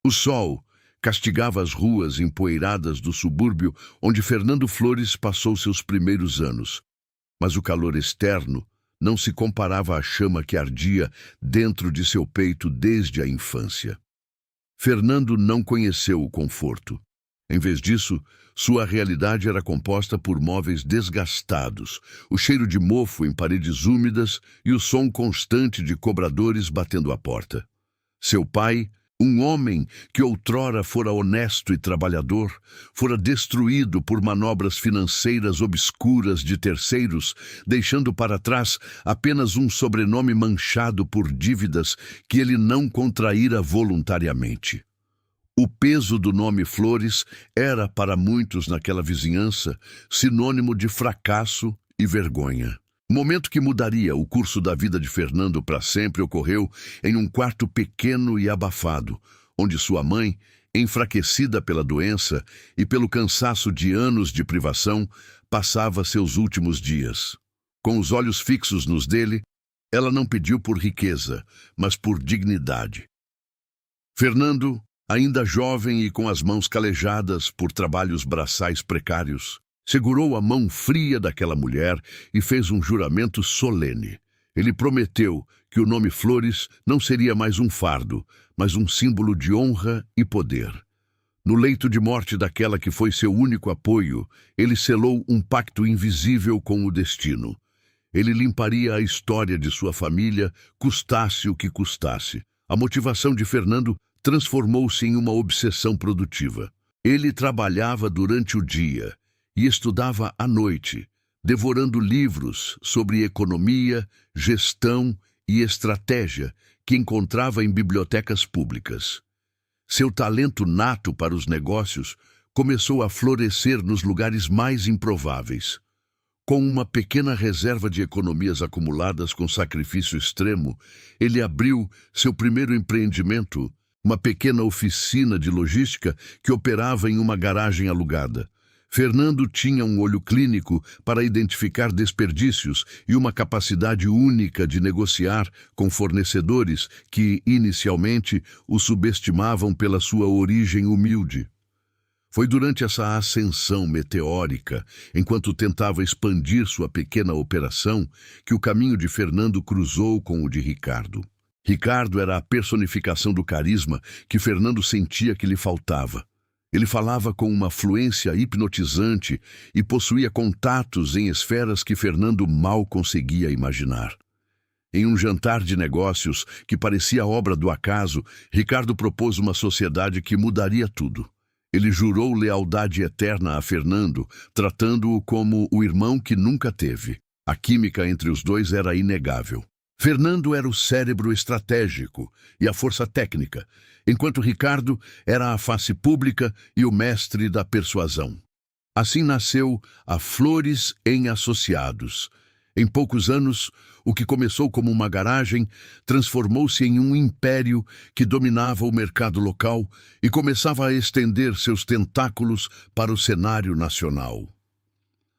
O sol castigava as ruas empoeiradas do subúrbio onde Fernando Flores passou seus primeiros anos, mas o calor externo não se comparava à chama que ardia dentro de seu peito desde a infância. Fernando não conheceu o conforto. Em vez disso, sua realidade era composta por móveis desgastados, o cheiro de mofo em paredes úmidas e o som constante de cobradores batendo à porta. Seu pai, um homem que outrora fora honesto e trabalhador, fora destruído por manobras financeiras obscuras de terceiros, deixando para trás apenas um sobrenome manchado por dívidas que ele não contraíra voluntariamente. O peso do nome Flores era, para muitos naquela vizinhança, sinônimo de fracasso e vergonha. O momento que mudaria o curso da vida de Fernando para sempre ocorreu em um quarto pequeno e abafado, onde sua mãe, enfraquecida pela doença e pelo cansaço de anos de privação, passava seus últimos dias. Com os olhos fixos nos dele, ela não pediu por riqueza, mas por dignidade. Fernando, ainda jovem e com as mãos calejadas por trabalhos braçais precários, segurou a mão fria daquela mulher e fez um juramento solene. Ele prometeu que o nome Flores não seria mais um fardo, mas um símbolo de honra e poder. No leito de morte daquela que foi seu único apoio, ele selou um pacto invisível com o destino. Ele limparia a história de sua família, custasse o que custasse. A motivação de Fernando transformou-se em uma obsessão produtiva. Ele trabalhava durante o dia e estudava à noite, devorando livros sobre economia, gestão e estratégia que encontrava em bibliotecas públicas. Seu talento nato para os negócios começou a florescer nos lugares mais improváveis. Com uma pequena reserva de economias acumuladas com sacrifício extremo, ele abriu seu primeiro empreendimento, uma pequena oficina de logística que operava em uma garagem alugada. Fernando tinha um olho clínico para identificar desperdícios e uma capacidade única de negociar com fornecedores que, inicialmente, o subestimavam pela sua origem humilde. Foi durante essa ascensão meteórica, enquanto tentava expandir sua pequena operação, que o caminho de Fernando cruzou com o de Ricardo. Ricardo era a personificação do carisma que Fernando sentia que lhe faltava. Ele falava com uma fluência hipnotizante e possuía contatos em esferas que Fernando mal conseguia imaginar. Em um jantar de negócios que parecia obra do acaso, Ricardo propôs uma sociedade que mudaria tudo. Ele jurou lealdade eterna a Fernando, tratando-o como o irmão que nunca teve. A química entre os dois era inegável. Fernando era o cérebro estratégico e a força técnica, enquanto Ricardo era a face pública e o mestre da persuasão. Assim nasceu a Flores em Associados. Em poucos anos, o que começou como uma garagem transformou-se em um império que dominava o mercado local e começava a estender seus tentáculos para o cenário nacional.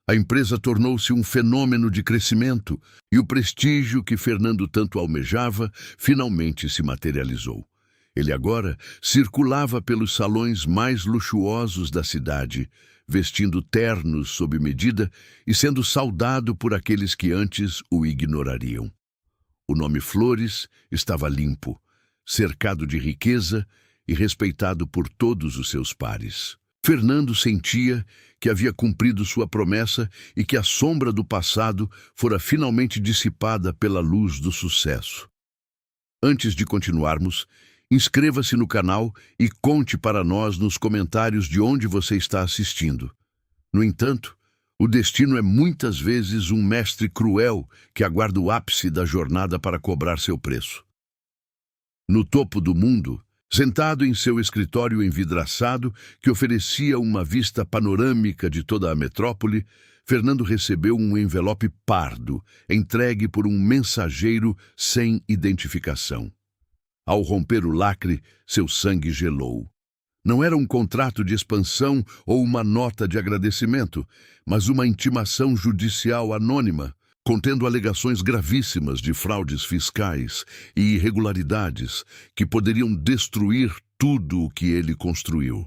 A empresa tornou-se um fenômeno de crescimento e o prestígio que Fernando tanto almejava finalmente se materializou. Ele agora circulava pelos salões mais luxuosos da cidade, vestindo ternos sob medida e sendo saudado por aqueles que antes o ignorariam. O nome Flores estava limpo, cercado de riqueza e respeitado por todos os seus pares. Fernando sentia que havia cumprido sua promessa e que a sombra do passado fora finalmente dissipada pela luz do sucesso. Antes de continuarmos, inscreva-se no canal e conte para nós nos comentários de onde você está assistindo. No entanto, o destino é muitas vezes um mestre cruel que aguarda o ápice da jornada para cobrar seu preço. No topo do mundo, sentado em seu escritório envidraçado, que oferecia uma vista panorâmica de toda a metrópole, Fernando recebeu um envelope pardo, entregue por um mensageiro sem identificação. Ao romper o lacre, seu sangue gelou. Não era um contrato de expansão ou uma nota de agradecimento, mas uma intimação judicial anônima, contendo alegações gravíssimas de fraudes fiscais e irregularidades que poderiam destruir tudo o que ele construiu.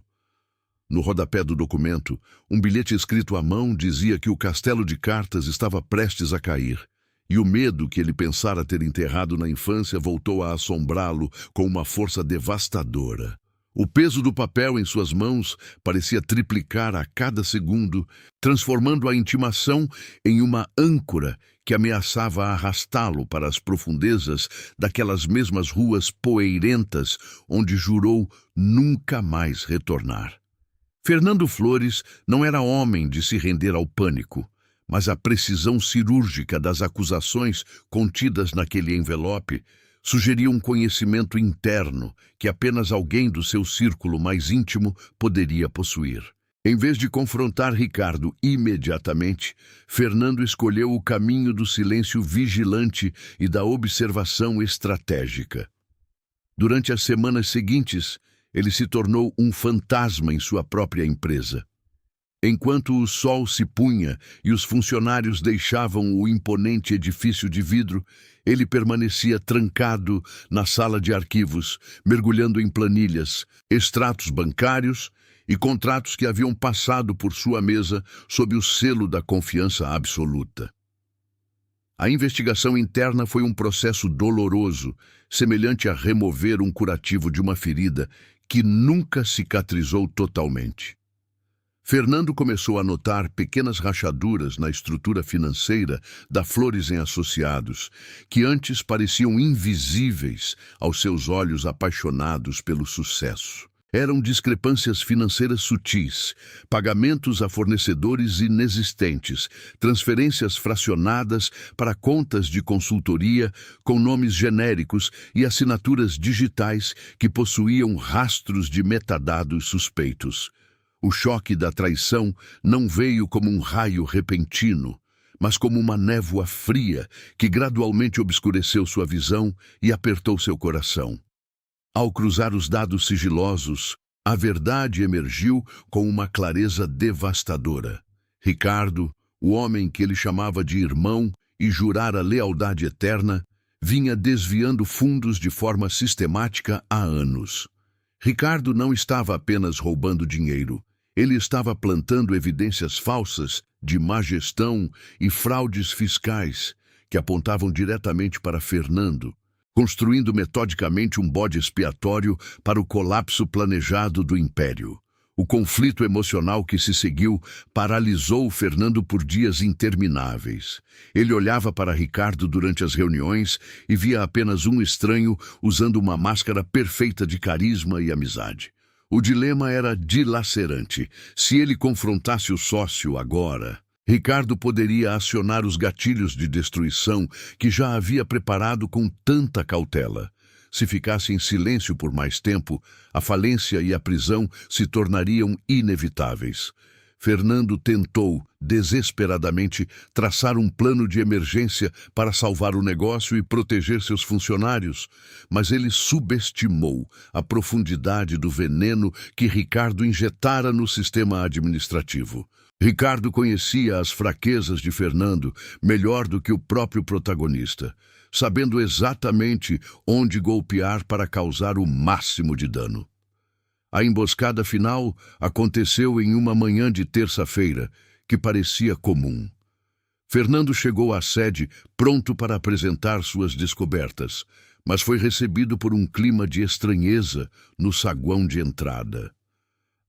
No rodapé do documento, um bilhete escrito à mão dizia que o castelo de cartas estava prestes a cair, e o medo que ele pensara ter enterrado na infância voltou a assombrá-lo com uma força devastadora. O peso do papel em suas mãos parecia triplicar a cada segundo, transformando a intimação em uma âncora que ameaçava arrastá-lo para as profundezas daquelas mesmas ruas poeirentas onde jurou nunca mais retornar. Fernando Flores não era homem de se render ao pânico, mas a precisão cirúrgica das acusações contidas naquele envelope sugeria um conhecimento interno que apenas alguém do seu círculo mais íntimo poderia possuir. Em vez de confrontar Ricardo imediatamente, Fernando escolheu o caminho do silêncio vigilante e da observação estratégica. Durante as semanas seguintes, ele se tornou um fantasma em sua própria empresa. Enquanto o sol se punha e os funcionários deixavam o imponente edifício de vidro, ele permanecia trancado na sala de arquivos, mergulhando em planilhas, extratos bancários e contratos que haviam passado por sua mesa sob o selo da confiança absoluta. A investigação interna foi um processo doloroso, semelhante a remover um curativo de uma ferida que nunca cicatrizou totalmente. Fernando começou a notar pequenas rachaduras na estrutura financeira da Flores em Associados, que antes pareciam invisíveis aos seus olhos apaixonados pelo sucesso. Eram discrepâncias financeiras sutis, pagamentos a fornecedores inexistentes, transferências fracionadas para contas de consultoria com nomes genéricos e assinaturas digitais que possuíam rastros de metadados suspeitos. O choque da traição não veio como um raio repentino, mas como uma névoa fria que gradualmente obscureceu sua visão e apertou seu coração. Ao cruzar os dados sigilosos, a verdade emergiu com uma clareza devastadora. Ricardo, o homem que ele chamava de irmão e jurara lealdade eterna, vinha desviando fundos de forma sistemática há anos. Ricardo não estava apenas roubando dinheiro. Ele estava plantando evidências falsas de má gestão e fraudes fiscais que apontavam diretamente para Fernando, construindo metodicamente um bode expiatório para o colapso planejado do império. O conflito emocional que se seguiu paralisou Fernando por dias intermináveis. Ele olhava para Ricardo durante as reuniões e via apenas um estranho usando uma máscara perfeita de carisma e amizade. O dilema era dilacerante. Se ele confrontasse o sócio agora, Ricardo poderia acionar os gatilhos de destruição que já havia preparado com tanta cautela. Se ficasse em silêncio por mais tempo, a falência e a prisão se tornariam inevitáveis. Fernando tentou, desesperadamente, traçar um plano de emergência para salvar o negócio e proteger seus funcionários, mas ele subestimou a profundidade do veneno que Ricardo injetara no sistema administrativo. Ricardo conhecia as fraquezas de Fernando melhor do que o próprio protagonista, sabendo exatamente onde golpear para causar o máximo de dano. A emboscada final aconteceu em uma manhã de terça-feira, que parecia comum. Fernando chegou à sede pronto para apresentar suas descobertas, mas foi recebido por um clima de estranheza no saguão de entrada.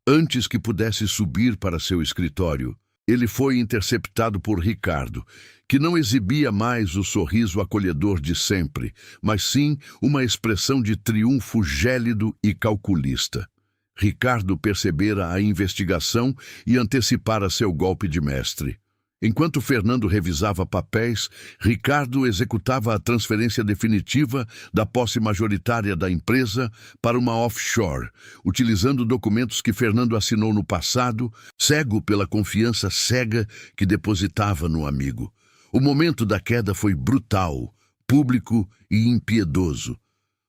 Antes que pudesse subir para seu escritório, ele foi interceptado por Ricardo, que não exibia mais o sorriso acolhedor de sempre, mas sim uma expressão de triunfo gélido e calculista. Ricardo percebera a investigação e antecipara seu golpe de mestre. Enquanto Fernando revisava papéis, Ricardo executava a transferência definitiva da posse majoritária da empresa para uma offshore, utilizando documentos que Fernando assinou no passado, cego pela confiança cega que depositava no amigo. O momento da queda foi brutal, público e impiedoso.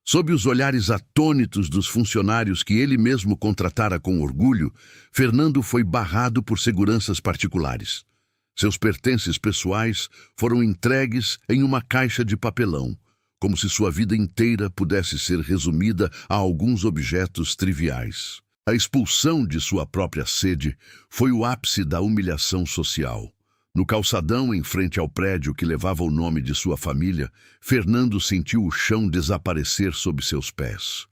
Sob os olhares atônitos dos funcionários que ele mesmo contratara com orgulho, Fernando foi barrado por seguranças particulares. Seus pertences pessoais foram entregues em uma caixa de papelão. como se sua vida inteira pudesse ser resumida a alguns objetos triviais. A expulsão de sua própria sede foi o ápice da humilhação social. No calçadão em frente ao prédio que levava o nome de sua família, Fernando sentiu o chão desaparecer sob seus pés.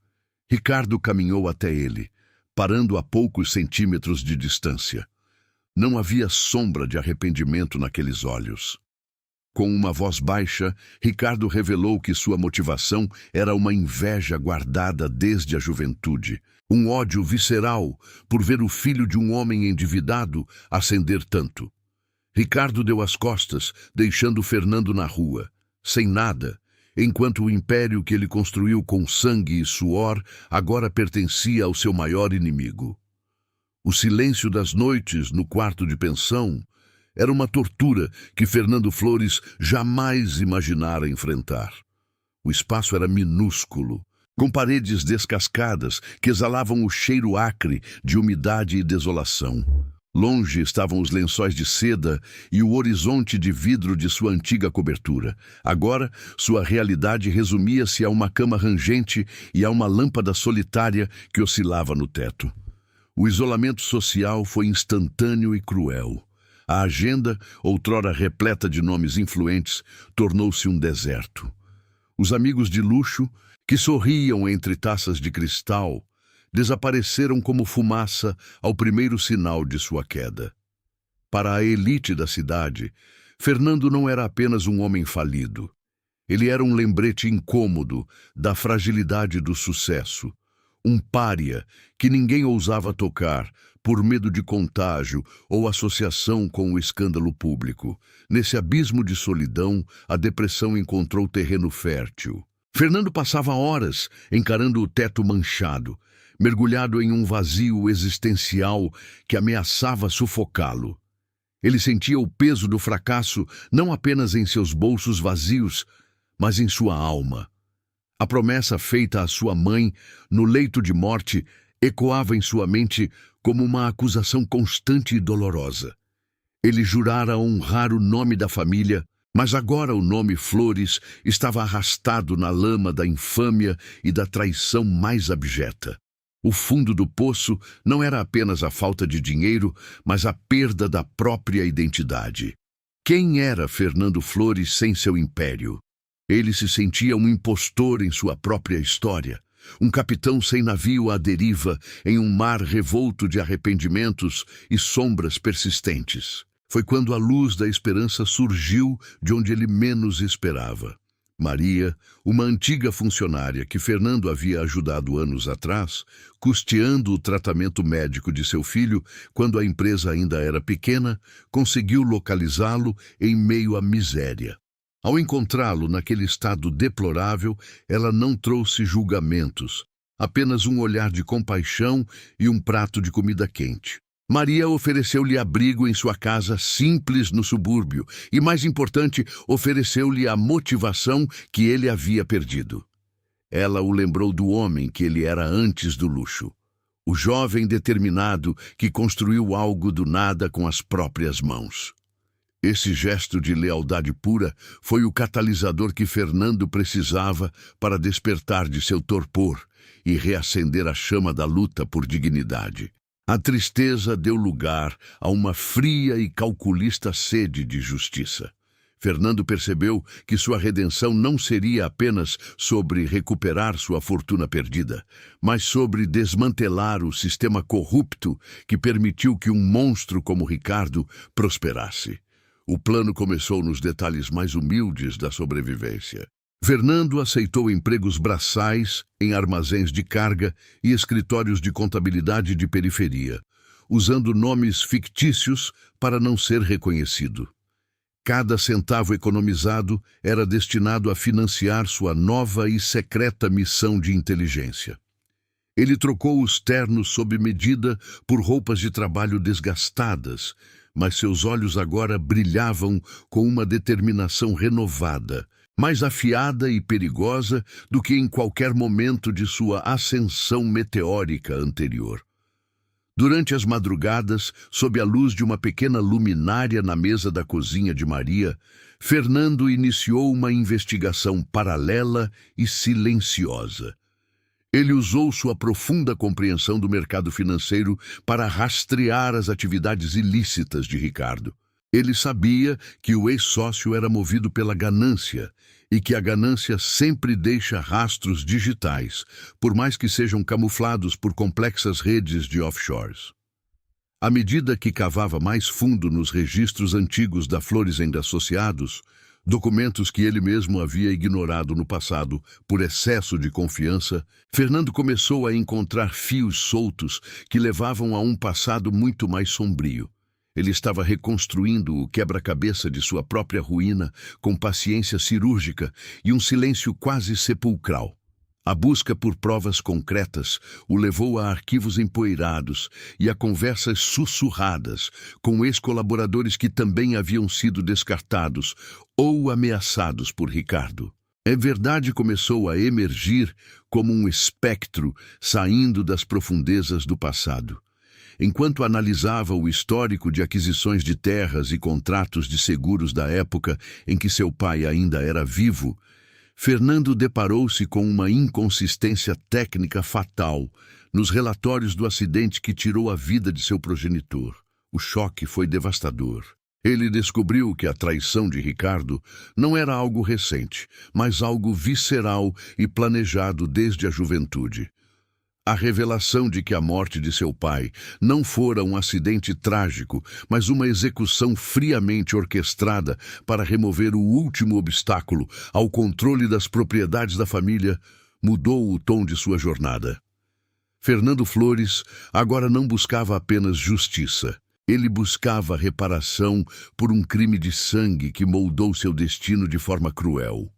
Ricardo caminhou até ele, parando a poucos centímetros de distância. Não havia sombra de arrependimento naqueles olhos. Com uma voz baixa, Ricardo revelou que sua motivação era uma inveja guardada desde a juventude, um ódio visceral por ver o filho de um homem endividado ascender tanto. Ricardo deu as costas, deixando Fernando na rua, sem nada, enquanto o império que ele construiu com sangue e suor agora pertencia ao seu maior inimigo. O silêncio das noites no quarto de pensão era uma tortura que Fernando Flores jamais imaginara enfrentar. O espaço era minúsculo, com paredes descascadas que exalavam o cheiro acre de umidade e desolação. Longe estavam os lençóis de seda e o horizonte de vidro de sua antiga cobertura. Agora, sua realidade resumia-se a uma cama rangente e a uma lâmpada solitária que oscilava no teto. O isolamento social foi instantâneo e cruel. A agenda, outrora repleta de nomes influentes, tornou-se um deserto. Os amigos de luxo, que sorriam entre taças de cristal, desapareceram como fumaça ao primeiro sinal de sua queda. Para a elite da cidade, Fernando não era apenas um homem falido. Ele era um lembrete incômodo da fragilidade do sucesso, um pária que ninguém ousava tocar por medo de contágio ou associação com o escândalo público. Nesse abismo de solidão, a depressão encontrou terreno fértil. Fernando passava horas encarando o teto manchado, mergulhado em um vazio existencial que ameaçava sufocá-lo. Ele sentia o peso do fracasso não apenas em seus bolsos vazios, mas em sua alma. A promessa feita à sua mãe no leito de morte ecoava em sua mente como uma acusação constante e dolorosa. Ele jurara honrar o nome da família, mas agora o nome Flores estava arrastado na lama da infâmia e da traição mais abjeta. O fundo do poço não era apenas a falta de dinheiro, mas a perda da própria identidade. Quem era Fernando Flores sem seu império? Ele se sentia um impostor em sua própria história, um capitão sem navio à deriva em um mar revolto de arrependimentos e sombras persistentes. Foi quando a luz da esperança surgiu de onde ele menos esperava. Maria, uma antiga funcionária que Fernando havia ajudado anos atrás, custeando o tratamento médico de seu filho quando a empresa ainda era pequena, conseguiu localizá-lo em meio à miséria. Ao encontrá-lo naquele estado deplorável, ela não trouxe julgamentos, apenas um olhar de compaixão e um prato de comida quente. Maria ofereceu-lhe abrigo em sua casa simples no subúrbio e, mais importante, ofereceu-lhe a motivação que ele havia perdido. Ela o lembrou do homem que ele era antes do luxo, o jovem determinado que construiu algo do nada com as próprias mãos. Esse gesto de lealdade pura foi o catalisador que Fernando precisava para despertar de seu torpor e reacender a chama da luta por dignidade. A tristeza deu lugar a uma fria e calculista sede de justiça. Fernando percebeu que sua redenção não seria apenas sobre recuperar sua fortuna perdida, mas sobre desmantelar o sistema corrupto que permitiu que um monstro como Ricardo prosperasse. O plano começou nos detalhes mais humildes da sobrevivência. Fernando aceitou empregos braçais em armazéns de carga e escritórios de contabilidade de periferia, usando nomes fictícios para não ser reconhecido. Cada centavo economizado era destinado a financiar sua nova e secreta missão de inteligência. Ele trocou os ternos sob medida por roupas de trabalho desgastadas, mas seus olhos agora brilhavam com uma determinação renovada, mais afiada e perigosa do que em qualquer momento de sua ascensão meteórica anterior. Durante as madrugadas, sob a luz de uma pequena luminária na mesa da cozinha de Maria, Fernando iniciou uma investigação paralela e silenciosa. Ele usou sua profunda compreensão do mercado financeiro para rastrear as atividades ilícitas de Ricardo. Ele sabia que o ex-sócio era movido pela ganância e que a ganância sempre deixa rastros digitais, por mais que sejam camuflados por complexas redes de offshores. À medida que cavava mais fundo nos registros antigos da Flores Associados, documentos que ele mesmo havia ignorado no passado por excesso de confiança, Fernando começou a encontrar fios soltos que levavam a um passado muito mais sombrio. Ele estava reconstruindo o quebra-cabeça de sua própria ruína com paciência cirúrgica e um silêncio quase sepulcral. A busca por provas concretas o levou a arquivos empoeirados e a conversas sussurradas com ex-colaboradores que também haviam sido descartados ou ameaçados por Ricardo. A verdade começou a emergir como um espectro saindo das profundezas do passado. Enquanto analisava o histórico de aquisições de terras e contratos de seguros da época em que seu pai ainda era vivo, Fernando deparou-se com uma inconsistência técnica fatal nos relatórios do acidente que tirou a vida de seu progenitor. O choque foi devastador. Ele descobriu que a traição de Ricardo não era algo recente, mas algo visceral e planejado desde a juventude. A revelação de que a morte de seu pai não fora um acidente trágico, mas uma execução friamente orquestrada para remover o último obstáculo ao controle das propriedades da família, mudou o tom de sua jornada. Fernando Flores agora não buscava apenas justiça. Ele buscava reparação por um crime de sangue que moldou seu destino de forma cruel.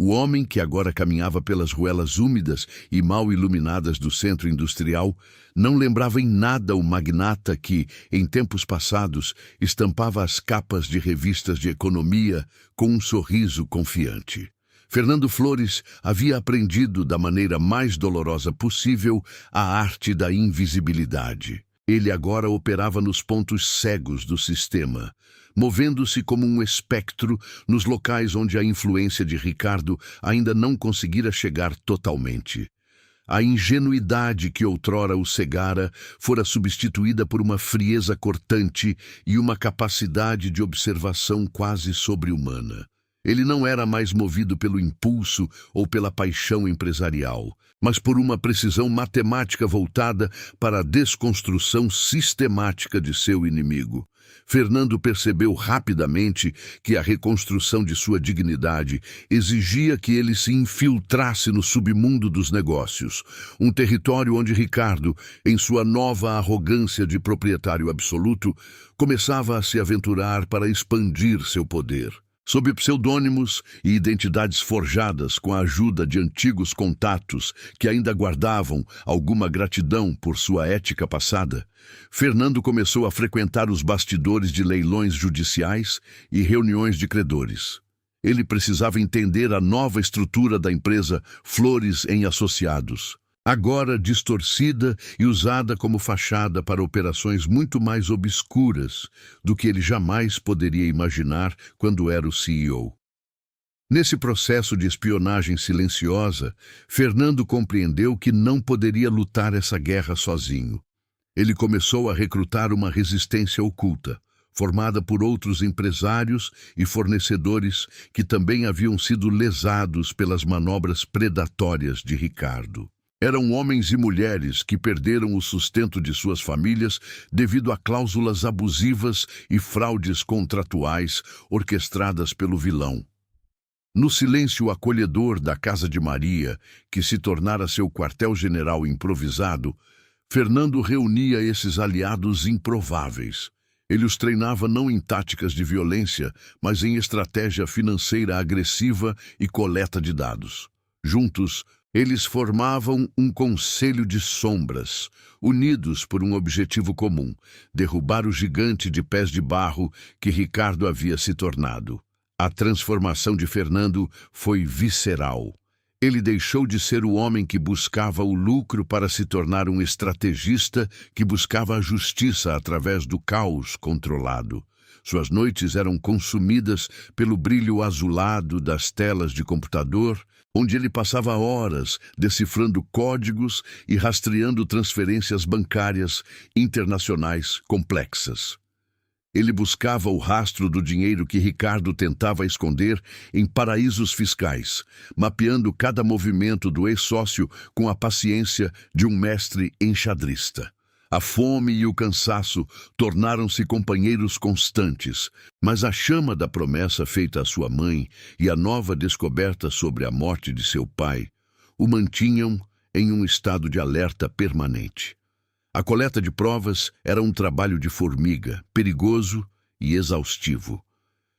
O homem, que agora caminhava pelas ruelas úmidas e mal iluminadas do centro industrial, não lembrava em nada o magnata que, em tempos passados, estampava as capas de revistas de economia com um sorriso confiante. Fernando Flores havia aprendido da maneira mais dolorosa possível a arte da invisibilidade. Ele agora operava nos pontos cegos do sistema, movendo-se como um espectro nos locais onde a influência de Ricardo ainda não conseguira chegar totalmente. A ingenuidade que outrora o cegara fora substituída por uma frieza cortante e uma capacidade de observação quase sobre-humana. Ele não era mais movido pelo impulso ou pela paixão empresarial, mas por uma precisão matemática voltada para a desconstrução sistemática de seu inimigo. Fernando percebeu rapidamente que a reconstrução de sua dignidade exigia que ele se infiltrasse no submundo dos negócios, um território onde Ricardo, em sua nova arrogância de proprietário absoluto, começava a se aventurar para expandir seu poder. Sob pseudônimos e identidades forjadas com a ajuda de antigos contatos que ainda guardavam alguma gratidão por sua ética passada, Fernando começou a frequentar os bastidores de leilões judiciais e reuniões de credores. Ele precisava entender a nova estrutura da empresa Flores Associados, agora distorcida e usada como fachada para operações muito mais obscuras do que ele jamais poderia imaginar quando era o CEO. Nesse processo de espionagem silenciosa, Fernando compreendeu que não poderia lutar essa guerra sozinho. Ele começou a recrutar uma resistência oculta, formada por outros empresários e fornecedores que também haviam sido lesados pelas manobras predatórias de Ricardo. Eram homens e mulheres que perderam o sustento de suas famílias devido a cláusulas abusivas e fraudes contratuais orquestradas pelo vilão. No silêncio acolhedor da casa de Maria, que se tornara seu quartel-general improvisado, Fernando reunia esses aliados improváveis. Ele os treinava não em táticas de violência, mas em estratégia financeira agressiva e coleta de dados. Juntos, eles formavam um conselho de sombras, unidos por um objetivo comum: derrubar o gigante de pés de barro que Ricardo havia se tornado. A transformação de Fernando foi visceral. Ele deixou de ser o homem que buscava o lucro para se tornar um estrategista que buscava a justiça através do caos controlado. Suas noites eram consumidas pelo brilho azulado das telas de computador, onde ele passava horas decifrando códigos e rastreando transferências bancárias internacionais complexas. Ele buscava o rastro do dinheiro que Ricardo tentava esconder em paraísos fiscais, mapeando cada movimento do ex-sócio com a paciência de um mestre enxadrista. A fome e o cansaço tornaram-se companheiros constantes, mas a chama da promessa feita à sua mãe e a nova descoberta sobre a morte de seu pai o mantinham em um estado de alerta permanente. A coleta de provas era um trabalho de formiga, perigoso e exaustivo.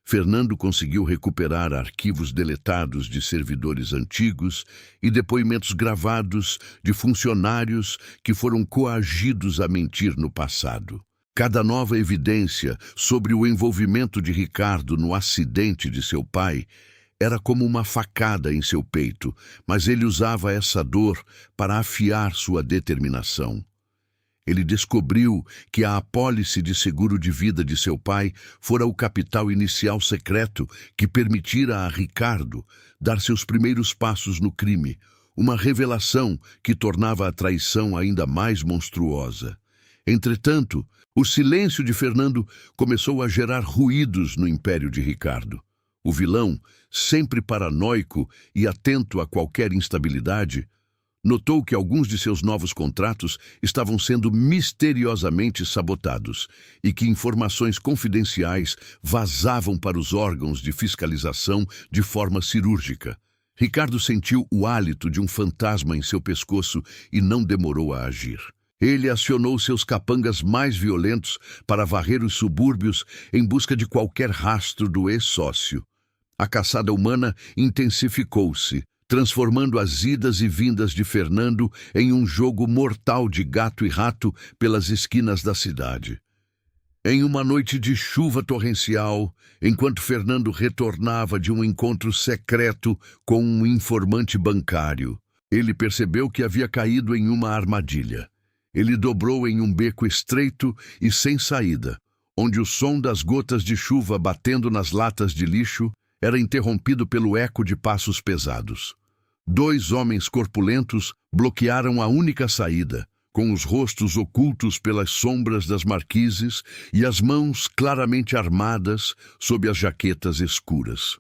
Fernando conseguiu recuperar arquivos deletados de servidores antigos e depoimentos gravados de funcionários que foram coagidos a mentir no passado. Cada nova evidência sobre o envolvimento de Ricardo no acidente de seu pai era como uma facada em seu peito, mas ele usava essa dor para afiar sua determinação. Ele descobriu que a apólice de seguro de vida de seu pai fora o capital inicial secreto que permitira a Ricardo dar seus primeiros passos no crime, uma revelação que tornava a traição ainda mais monstruosa. Entretanto, o silêncio de Fernando começou a gerar ruídos no império de Ricardo. O vilão, sempre paranoico e atento a qualquer instabilidade, notou que alguns de seus novos contratos estavam sendo misteriosamente sabotados e que informações confidenciais vazavam para os órgãos de fiscalização de forma cirúrgica. Ricardo sentiu o hálito de um fantasma em seu pescoço e não demorou a agir. Ele acionou seus capangas mais violentos para varrer os subúrbios em busca de qualquer rastro do ex-sócio. A caçada humana intensificou-se, transformando as idas e vindas de Fernando em um jogo mortal de gato e rato pelas esquinas da cidade. Em uma noite de chuva torrencial, enquanto Fernando retornava de um encontro secreto com um informante bancário, ele percebeu que havia caído em uma armadilha. Ele dobrou em um beco estreito e sem saída, onde o som das gotas de chuva batendo nas latas de lixo era interrompido pelo eco de passos pesados. 2 homens corpulentos bloquearam a única saída, com os rostos ocultos pelas sombras das marquises e as mãos claramente armadas sob as jaquetas escuras.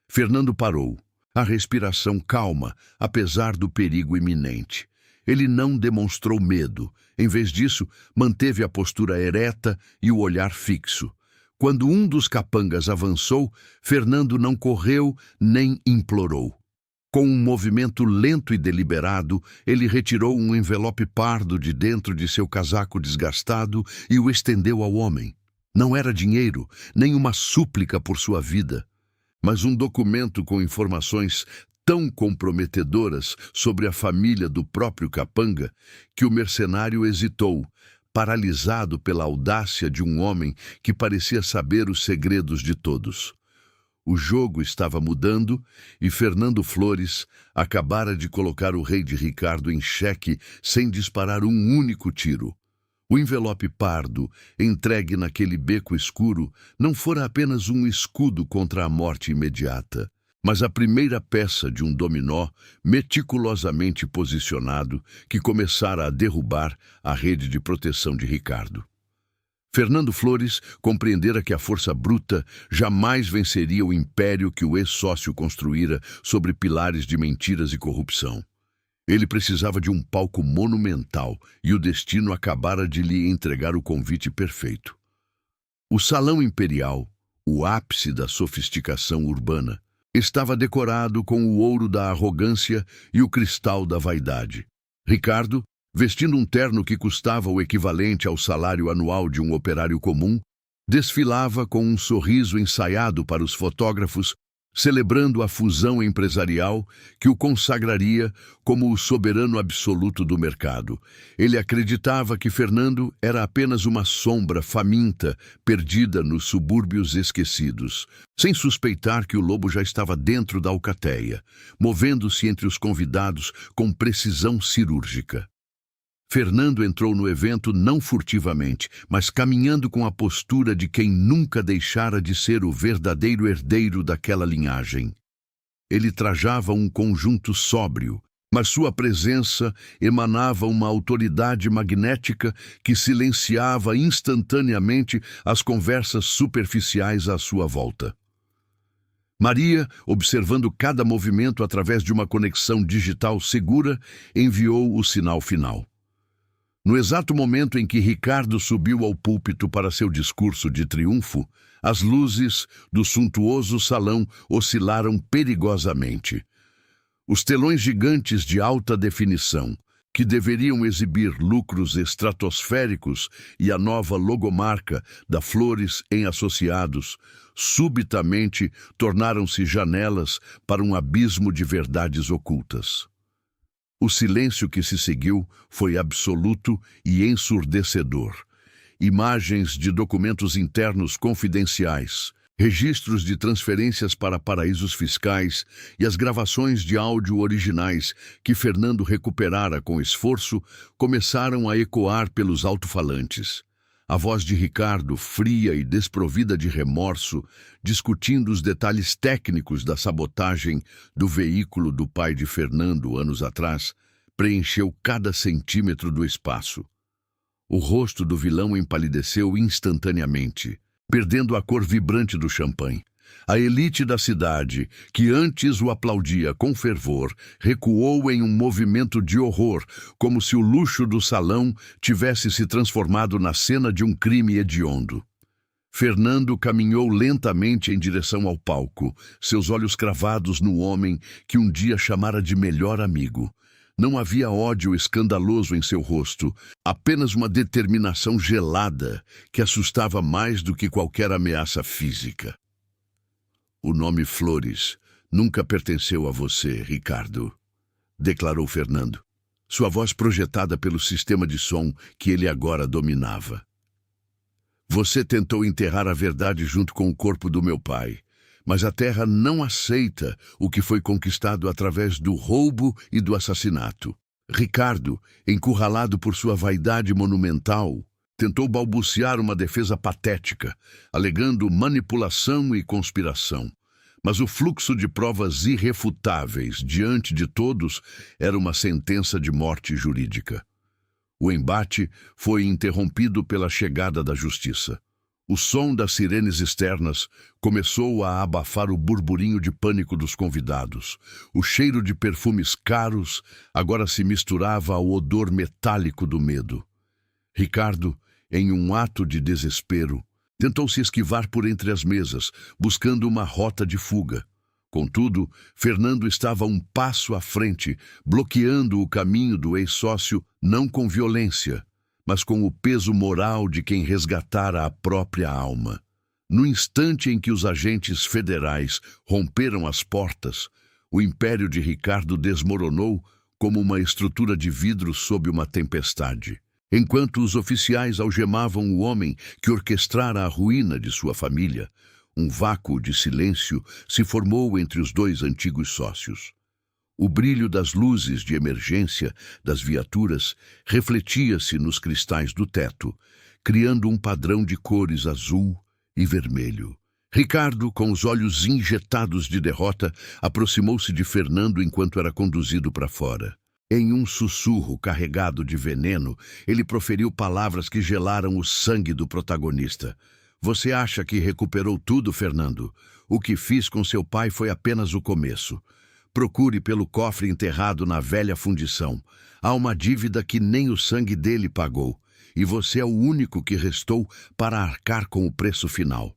Fernando parou, a respiração calma, apesar do perigo iminente. Ele não demonstrou medo. Em vez disso, manteve a postura ereta e o olhar fixo. Quando um dos capangas avançou, Fernando não correu nem implorou. Com um movimento lento e deliberado, ele retirou um envelope pardo de dentro de seu casaco desgastado e o estendeu ao homem. Não era dinheiro, nem uma súplica por sua vida, mas um documento com informações tão comprometedoras sobre a família do próprio capanga que o mercenário hesitou, paralisado pela audácia de um homem que parecia saber os segredos de todos. O jogo estava mudando e Fernando Flores acabara de colocar o rei de Ricardo em xeque sem disparar um único tiro. O envelope pardo, entregue naquele beco escuro, não fora apenas um escudo contra a morte imediata, mas a primeira peça de um dominó meticulosamente posicionado que começara a derrubar a rede de proteção de Ricardo. Fernando Flores compreendera que a força bruta jamais venceria o império que o ex-sócio construíra sobre pilares de mentiras e corrupção. Ele precisava de um palco monumental e o destino acabara de lhe entregar o convite perfeito. O Salão Imperial, o ápice da sofisticação urbana, estava decorado com o ouro da arrogância e o cristal da vaidade. Ricardo, vestindo um terno que custava o equivalente ao salário anual de um operário comum, desfilava com um sorriso ensaiado para os fotógrafos celebrando a fusão empresarial que o consagraria como o soberano absoluto do mercado. Ele acreditava que Fernando era apenas uma sombra faminta, perdida nos subúrbios esquecidos, sem suspeitar que o lobo já estava dentro da alcateia, movendo-se entre os convidados com precisão cirúrgica. Fernando entrou no evento não furtivamente, mas caminhando com a postura de quem nunca deixara de ser o verdadeiro herdeiro daquela linhagem. Ele trajava um conjunto sóbrio, mas sua presença emanava uma autoridade magnética que silenciava instantaneamente as conversas superficiais à sua volta. Maria, observando cada movimento através de uma conexão digital segura, enviou o sinal final. No exato momento em que Ricardo subiu ao púlpito para seu discurso de triunfo, as luzes do suntuoso salão oscilaram perigosamente. Os telões gigantes de alta definição, que deveriam exibir lucros estratosféricos e a nova logomarca da Flores em Associados, subitamente tornaram-se janelas para um abismo de verdades ocultas. O silêncio que se seguiu foi absoluto e ensurdecedor. Imagens de documentos internos confidenciais, registros de transferências para paraísos fiscais e as gravações de áudio originais que Fernando recuperara com esforço começaram a ecoar pelos alto-falantes. A voz de Ricardo, fria e desprovida de remorso, discutindo os detalhes técnicos da sabotagem do veículo do pai de Fernando anos atrás, preencheu cada centímetro do espaço. O rosto do vilão empalideceu instantaneamente, perdendo a cor vibrante do champanhe. A elite da cidade, que antes o aplaudia com fervor, recuou em um movimento de horror, como se o luxo do salão tivesse se transformado na cena de um crime hediondo. Fernando caminhou lentamente em direção ao palco, seus olhos cravados no homem que um dia chamara de melhor amigo. Não havia ódio escandaloso em seu rosto, apenas uma determinação gelada que assustava mais do que qualquer ameaça física. O nome Flores nunca pertenceu a você, Ricardo, declarou Fernando, sua voz projetada pelo sistema de som que ele agora dominava. Você tentou enterrar a verdade junto com o corpo do meu pai, mas a terra não aceita o que foi conquistado através do roubo e do assassinato. Ricardo, encurralado por sua vaidade monumental, tentou balbuciar uma defesa patética, alegando manipulação e conspiração. Mas o fluxo de provas irrefutáveis diante de todos era uma sentença de morte jurídica. O embate foi interrompido pela chegada da justiça. O som das sirenes externas começou a abafar o burburinho de pânico dos convidados. O cheiro de perfumes caros agora se misturava ao odor metálico do medo. Ricardo, em um ato de desespero, tentou se esquivar por entre as mesas, buscando uma rota de fuga. Contudo, Fernando estava um passo à frente, bloqueando o caminho do ex-sócio não com violência, mas com o peso moral de quem resgatara a própria alma. No instante em que os agentes federais romperam as portas, o império de Ricardo desmoronou como uma estrutura de vidro sob uma tempestade. Enquanto os oficiais algemavam o homem que orquestrara a ruína de sua família, um vácuo de silêncio se formou entre os dois antigos sócios. O brilho das luzes de emergência das viaturas refletia-se nos cristais do teto, criando um padrão de cores azul e vermelho. Ricardo, com os olhos injetados de derrota, aproximou-se de Fernando enquanto era conduzido para fora. Em um sussurro carregado de veneno, ele proferiu palavras que gelaram o sangue do protagonista. Você acha que recuperou tudo, Fernando? O que fiz com seu pai foi apenas o começo. Procure pelo cofre enterrado na velha fundição. Há uma dívida que nem o sangue dele pagou, e você é o único que restou para arcar com o preço final.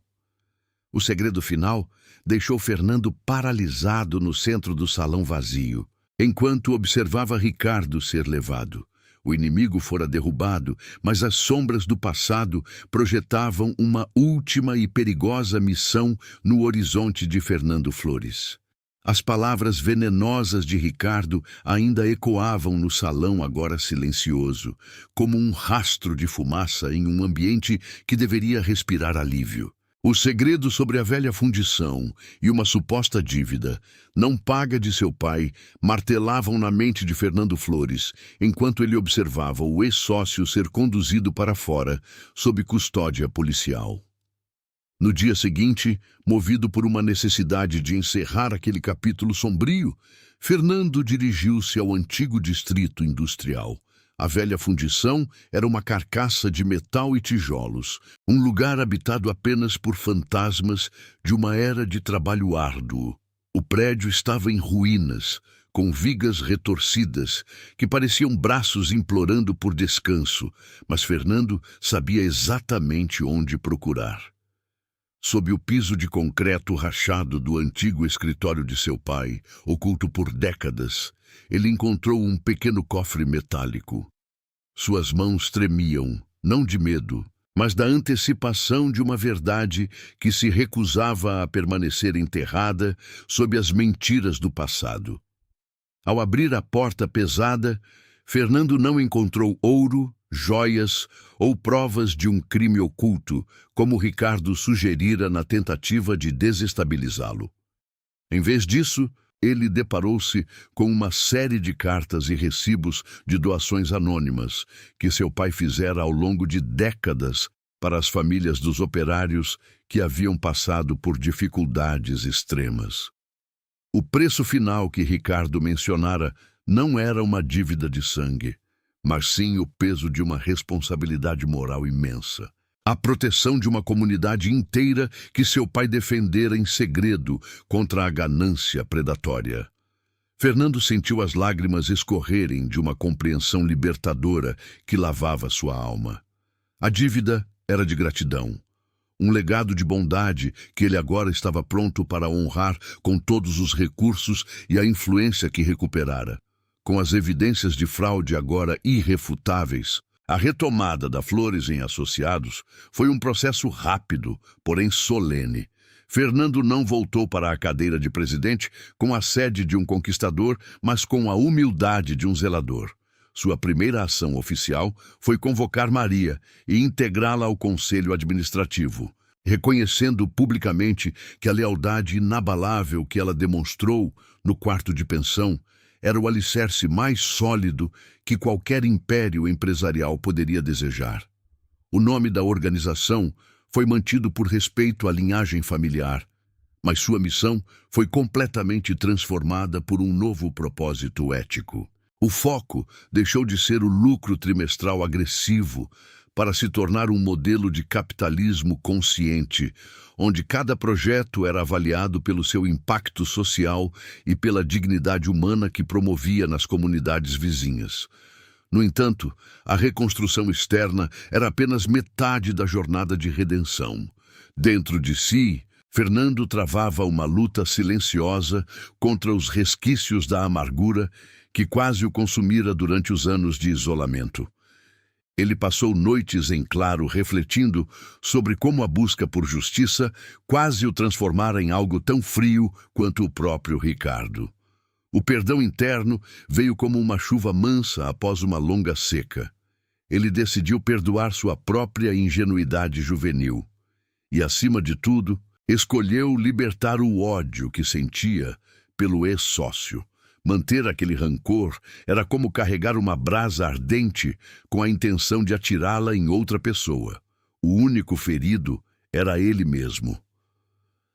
O segredo final deixou Fernando paralisado no centro do salão vazio, enquanto observava Ricardo ser levado. O inimigo fora derrubado, mas as sombras do passado projetavam uma última e perigosa missão no horizonte de Fernando Flores. As palavras venenosas de Ricardo ainda ecoavam no salão agora silencioso, como um rastro de fumaça em um ambiente que deveria respirar alívio. O segredo sobre a velha fundição e uma suposta dívida, não paga de seu pai, martelavam na mente de Fernando Flores, enquanto ele observava o ex-sócio ser conduzido para fora, sob custódia policial. No dia seguinte, movido por uma necessidade de encerrar aquele capítulo sombrio, Fernando dirigiu-se ao antigo distrito industrial. A velha fundição era uma carcaça de metal e tijolos, um lugar habitado apenas por fantasmas de uma era de trabalho árduo. O prédio estava em ruínas, com vigas retorcidas, que pareciam braços implorando por descanso, mas Fernando sabia exatamente onde procurar. Sob o piso de concreto rachado do antigo escritório de seu pai, oculto por décadas, ele encontrou um pequeno cofre metálico. Suas mãos tremiam, não de medo, mas da antecipação de uma verdade que se recusava a permanecer enterrada sob as mentiras do passado. Ao abrir a porta pesada, Fernando não encontrou ouro, joias ou provas de um crime oculto, como Ricardo sugerira na tentativa de desestabilizá-lo. Em vez disso, ele deparou-se com uma série de cartas e recibos de doações anônimas que seu pai fizera ao longo de décadas para as famílias dos operários que haviam passado por dificuldades extremas. O preço final que Ricardo mencionara não era uma dívida de sangue, mas sim o peso de uma responsabilidade moral imensa. A proteção de uma comunidade inteira que seu pai defendera em segredo contra a ganância predatória. Fernando sentiu as lágrimas escorrerem de uma compreensão libertadora que lavava sua alma. A dívida era de gratidão, um legado de bondade que ele agora estava pronto para honrar com todos os recursos e a influência que recuperara. Com as evidências de fraude agora irrefutáveis, a retomada da Flores em Associados foi um processo rápido, porém solene. Fernando não voltou para a cadeira de presidente com a sede de um conquistador, mas com a humildade de um zelador. Sua primeira ação oficial foi convocar Maria e integrá-la ao conselho administrativo, reconhecendo publicamente que a lealdade inabalável que ela demonstrou no quarto de pensão era o alicerce mais sólido que qualquer império empresarial poderia desejar. O nome da organização foi mantido por respeito à linhagem familiar, mas sua missão foi completamente transformada por um novo propósito ético. O foco deixou de ser o lucro trimestral agressivo para se tornar um modelo de capitalismo consciente, onde cada projeto era avaliado pelo seu impacto social e pela dignidade humana que promovia nas comunidades vizinhas. No entanto, a reconstrução externa era apenas metade da jornada de redenção. Dentro de si, Fernando travava uma luta silenciosa contra os resquícios da amargura que quase o consumira durante os anos de isolamento. Ele passou noites em claro refletindo sobre como a busca por justiça quase o transformara em algo tão frio quanto o próprio Ricardo. O perdão interno veio como uma chuva mansa após uma longa seca. Ele decidiu perdoar sua própria ingenuidade juvenil. E, acima de tudo, escolheu libertar o ódio que sentia pelo ex-sócio. Manter aquele rancor era como carregar uma brasa ardente com a intenção de atirá-la em outra pessoa. O único ferido era ele mesmo.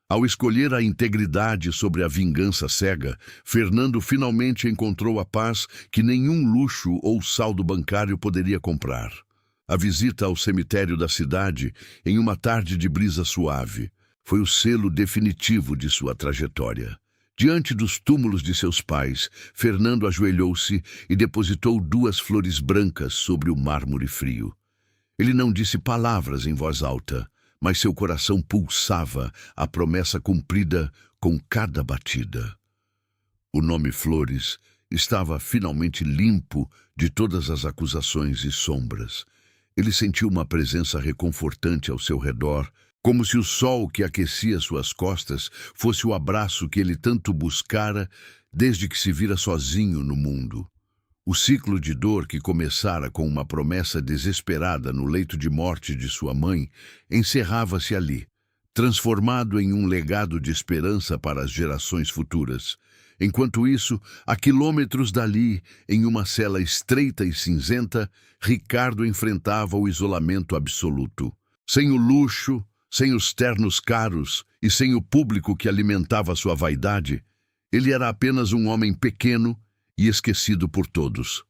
Ao escolher a integridade sobre a vingança cega, Fernando finalmente encontrou a paz que nenhum luxo ou saldo bancário poderia comprar. A visita ao cemitério da cidade, em uma tarde de brisa suave, foi o selo definitivo de sua trajetória. Diante dos túmulos de seus pais, Fernando ajoelhou-se e depositou 2 flores brancas sobre o mármore frio. Ele não disse palavras em voz alta, mas seu coração pulsava a promessa cumprida com cada batida. O nome Flores estava finalmente limpo de todas as acusações e sombras. Ele sentiu uma presença reconfortante ao seu redor, como se o sol que aquecia suas costas fosse o abraço que ele tanto buscara desde que se vira sozinho no mundo. O ciclo de dor que começara com uma promessa desesperada no leito de morte de sua mãe encerrava-se ali, transformado em um legado de esperança para as gerações futuras. Enquanto isso, a quilômetros dali, em uma cela estreita e cinzenta, Ricardo enfrentava o isolamento absoluto. Sem o luxo, sem os ternos caros e sem o público que alimentava sua vaidade, ele era apenas um homem pequeno e esquecido por todos.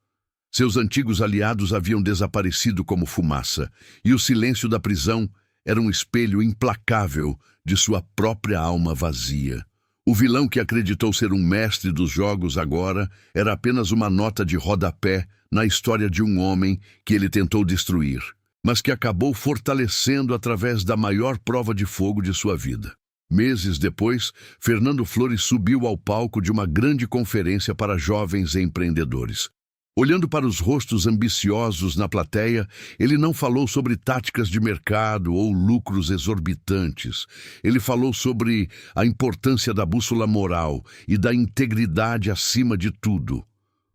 Seus antigos aliados haviam desaparecido como fumaça, e o silêncio da prisão era um espelho implacável de sua própria alma vazia. O vilão que acreditou ser um mestre dos jogos agora era apenas uma nota de rodapé na história de um homem que ele tentou destruir, mas que acabou fortalecendo através da maior prova de fogo de sua vida. Meses depois, Fernando Flores subiu ao palco de uma grande conferência para jovens empreendedores. Olhando para os rostos ambiciosos na plateia, ele não falou sobre táticas de mercado ou lucros exorbitantes. Ele falou sobre a importância da bússola moral e da integridade acima de tudo.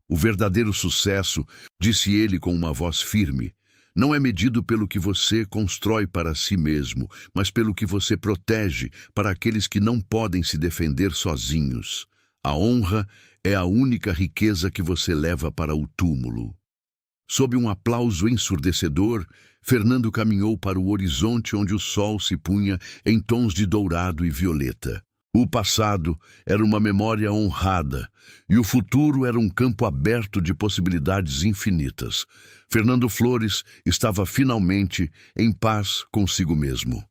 O verdadeiro sucesso, disse ele com uma voz firme, não é medido pelo que você constrói para si mesmo, mas pelo que você protege para aqueles que não podem se defender sozinhos. A honra é a única riqueza que você leva para o túmulo. Sob um aplauso ensurdecedor, Fernando caminhou para o horizonte onde o sol se punha em tons de dourado e violeta. O passado era uma memória honrada e o futuro era um campo aberto de possibilidades infinitas. Fernando Flores estava finalmente em paz consigo mesmo.